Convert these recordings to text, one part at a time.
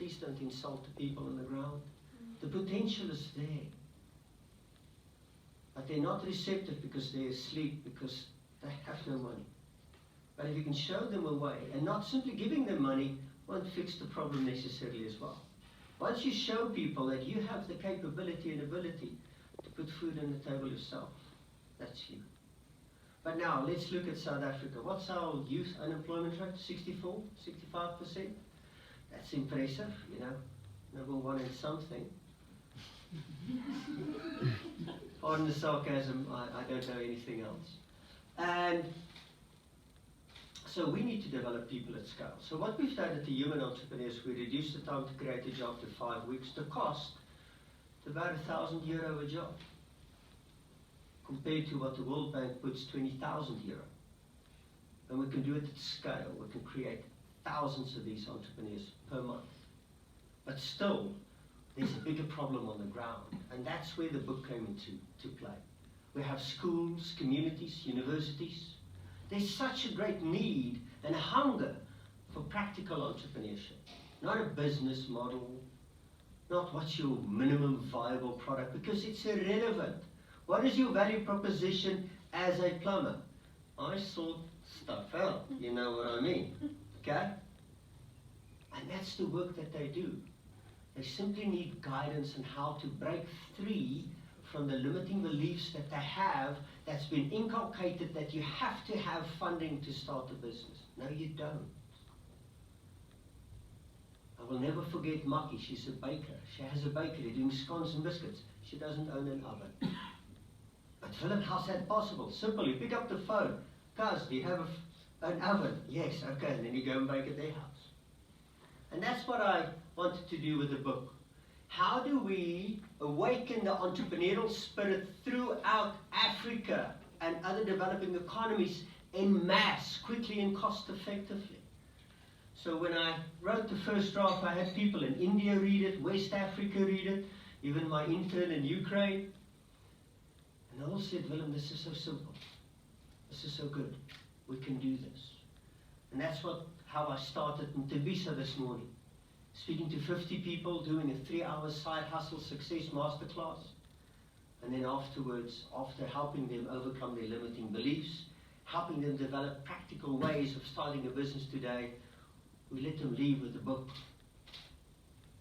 please don't insult the people on the ground. The potential is there. But they're not receptive because they're asleep, because they have no money. But if you can show them a way, and not simply giving them money won't fix the problem necessarily as well. Once you show people that you have the capability and ability to put food on the table yourself, that's you. But now, let's look at South Africa. What's our youth unemployment rate? 64, 65%? That's impressive, you know. Number one in something. Pardon the sarcasm, I don't know anything else. And so we need to develop people at scale. So what we've done at the Human Entrepreneurs, we reduced the time to create a job to 5 weeks. The cost to about €1,000 a job, compared to what the World Bank puts, €20,000. And we can do it at scale. We can create thousands of these entrepreneurs per month. But still, there's a bigger problem on the ground, and that's where the book came into play. We have schools, communities, universities. There's such a great need and a hunger for practical entrepreneurship. Not a business model, not what's your minimum viable product, because it's irrelevant. What is your value proposition as a plumber? I sort stuff out, you know what I mean, okay? And that's the work that they do. They simply need guidance on how to break free from the limiting beliefs that they have that's been inculcated that you have to have funding to start a business. No, you don't. I will never forget Maki. She's a baker. She has a bakery doing scones and biscuits. She doesn't own an oven. But Willem, how's that possible? Simple, you pick up the phone. Gous, do you have an oven? Yes, okay, and then you go and bake at their house. And that's what I wanted to do with the book. How do we awaken the entrepreneurial spirit throughout Africa and other developing economies en masse, quickly and cost effectively? So when I wrote the first draft, I had people in India read it, West Africa read it, even my intern in Ukraine. And they all said, Willem, this is so simple. This is so good. We can do this. And that's how I started in Tembisa this morning. Speaking to 50 people, doing a 3-hour side hustle success masterclass. And then afterwards, after helping them overcome their limiting beliefs, helping them develop practical ways of starting a business today, we let them leave with a book,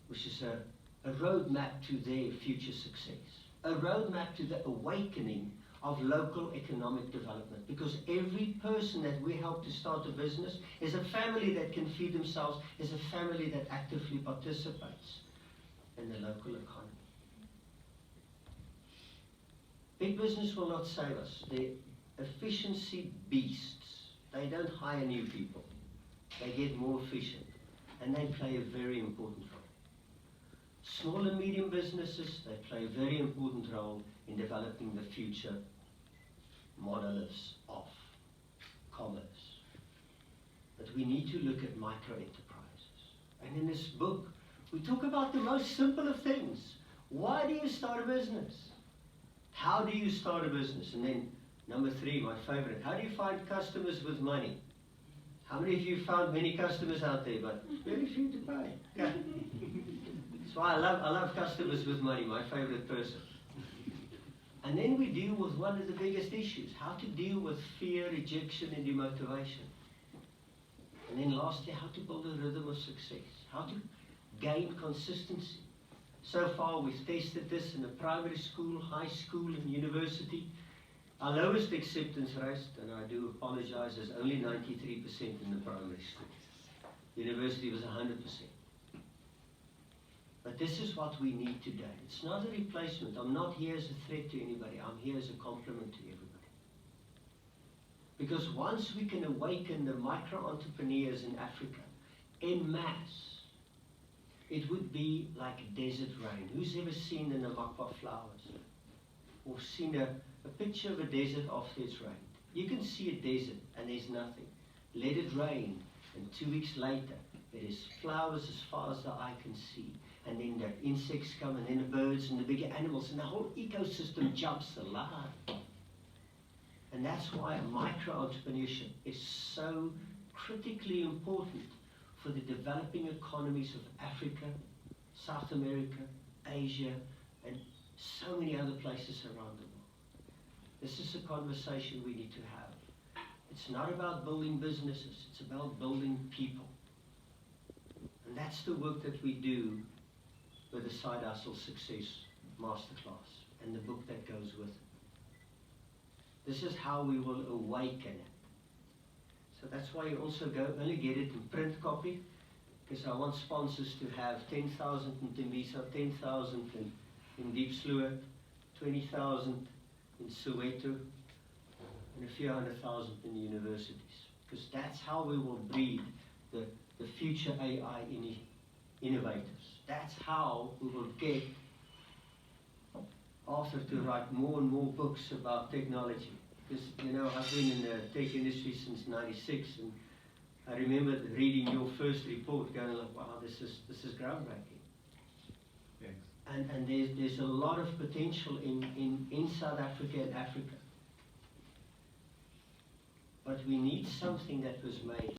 which is a roadmap to their future success. A roadmap to the awakening of local economic development, because every person that we help to start a business is a family that can feed themselves, is a family that actively participates in the local economy. Big business will not save us. They're efficiency beasts. They don't hire new people. They get more efficient, and they play a very important role. Small and medium businesses, they play a very important role in developing the future models of commerce. But we need to look at micro enterprises. And in this book, we talk about the most simple of things. Why do you start a business? How do you start a business? And then number 3, my favorite, how do you find customers with money? How many of you found many customers out there, but very few to pay? Yeah. That's why I love customers with money, my favorite person. And then we deal with one of the biggest issues, how to deal with fear, rejection, and demotivation. And then lastly, how to build a rhythm of success, how to gain consistency. So far, we've tested this in a primary school, high school, and university. Our lowest acceptance rate, and I do apologize, is only 93% in the primary school. University was 100%. But this is what we need today. It's not a replacement. I'm not here as a threat to anybody. I'm here as a compliment to everybody. Because once we can awaken the micro-entrepreneurs in Africa en masse, it would be like desert rain. Who's ever seen the namakwa flowers? Or seen a picture of a desert after it's rained? You can see a desert and there's nothing. Let it rain, and 2 weeks later, there is flowers as far as the eye can see. And then the insects come, and then the birds and the bigger animals, and the whole ecosystem jumps alive. And that's why micro-entrepreneurship is so critically important for the developing economies of Africa, South America, Asia, and so many other places around the world. This is a conversation we need to have. It's not about building businesses, it's about building people. And that's the work that we do with the Side Hustle Success Masterclass and the book that goes with it. This is how we will awaken it. So that's why you also only get it in print copy, because I want sponsors to have 10,000 in Tembisa, 10,000 in Diepsloot, 20,000 in Soweto, and a few 100,000 in the universities. Because that's how we will breed the future AI innovators. That's how we will get Arthur to write more and more books about technology. Because, you know, I've been in the tech industry since '96, and I remember reading your first report going like, wow, this is groundbreaking. Thanks. And there's a lot of potential in South Africa and Africa. But we need something that was made